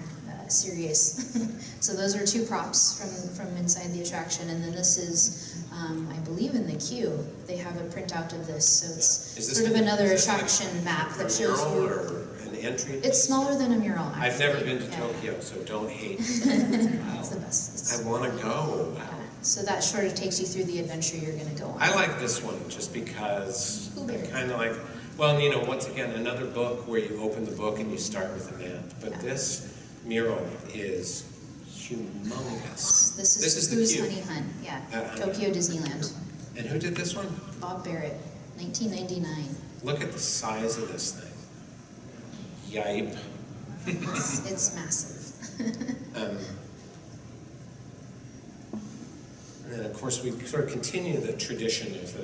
serious. So those are two props from inside the attraction, and then this is, I believe, in the queue. They have a printout of this, so it's Is this sort of like- another is this like attraction map a that shows mural you. or an entry? It's smaller than a mural. Actually. I've never been to Yeah. Tokyo, so don't hate me. It's the best. I want to go. Yeah. So that sort of takes you through the adventure you're going to go on. I like this one just because Blueberry. kind of like, well, you know, once again, another book where you open the book and you start with a map. But Yeah. this mural is humongous. This is the Who's cue. Honey Hunt, yeah. Honey Tokyo Disneyland. And who did this one? Bob Barrett, 1999. Look at the size of this thing. Yipe. It's massive. And then, of course, we sort of continue the tradition of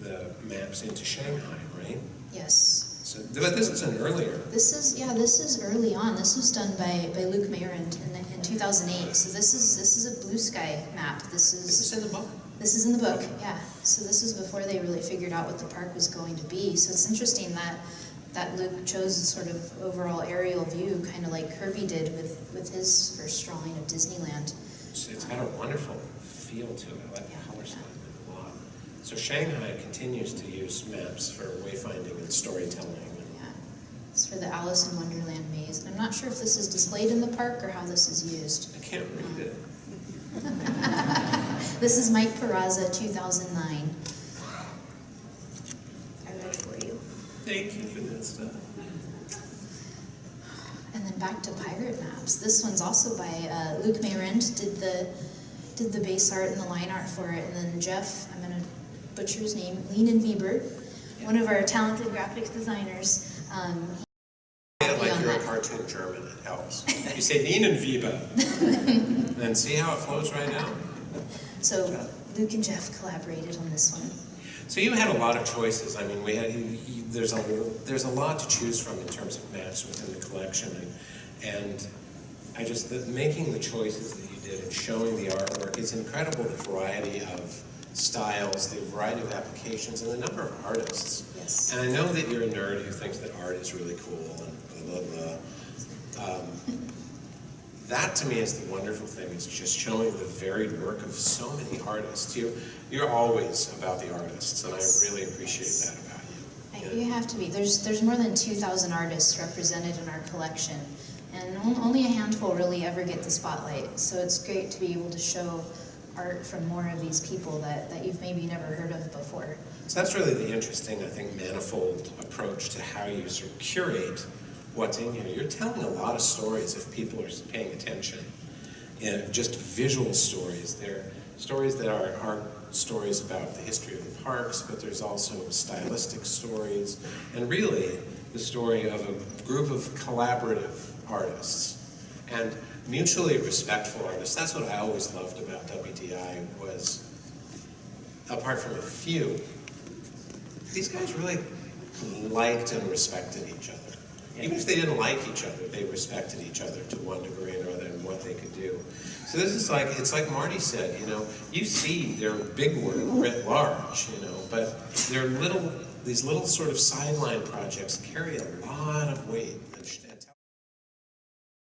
the maps into Shanghai, right? Yes. So, but this is an earlier. This is early on. This was done by Luke Mayerand in 2008. So this is a blue sky map. Is this in the book? This is in the book, yeah. So this was before they really figured out what the park was going to be. So it's interesting that Luke chose a sort of overall aerial view, kind of like Kirby did with his first drawing of Disneyland. It's got a wonderful feel to it. I like the color scheme a lot. So Shanghai continues to use maps for wayfinding and storytelling. Yeah, it's for the Alice in Wonderland maze. And I'm not sure if this is displayed in the park or how this is used. I can't read it. This is Mike Peraza, 2009. I read it for you. Thank you for that stuff. And then back to pirate maps. This one's also by Luke Mayerand, did the base art and the line art for it. And then Jeff, I'm going to butcher his name, Leanin Weber, one of our talented graphics designers. Say it like you're a cartoon German, it helps. You say Nienenweber. Then see how it flows right out? So Luke and Jeff collaborated on this one. So you had a lot of choices. I mean, there's a lot to choose from in terms of maps within the collection, and making the choices that you did and showing the artwork, it's incredible the variety of styles, the variety of applications, and the number of artists. Yes. And I know that you're a nerd who thinks that art is really cool and blah blah blah. That to me is the wonderful thing. It's just showing the varied work of so many artists. You're always about the artists, and I really appreciate that about you. You have to be. There's more than 2,000 artists represented in our collection, and only a handful really ever get the spotlight. So it's great to be able to show art from more of these people that you've maybe never heard of before. So that's really the interesting, I think, manifold approach to how you sort of curate what's in here. You're telling a lot of stories if people are paying attention. And just visual stories. They're stories that are stories about the history of the parks, but there's also stylistic stories, and really the story of a group of collaborative artists and mutually respectful artists. That's what I always loved about WDI was, apart from a few, these guys really liked and respected each other. Even if they didn't like each other, they respected each other to one degree or another and what they could do. So this is like, it's like Marty said, you see their big work writ large, but these little sort of sideline projects carry a lot of weight.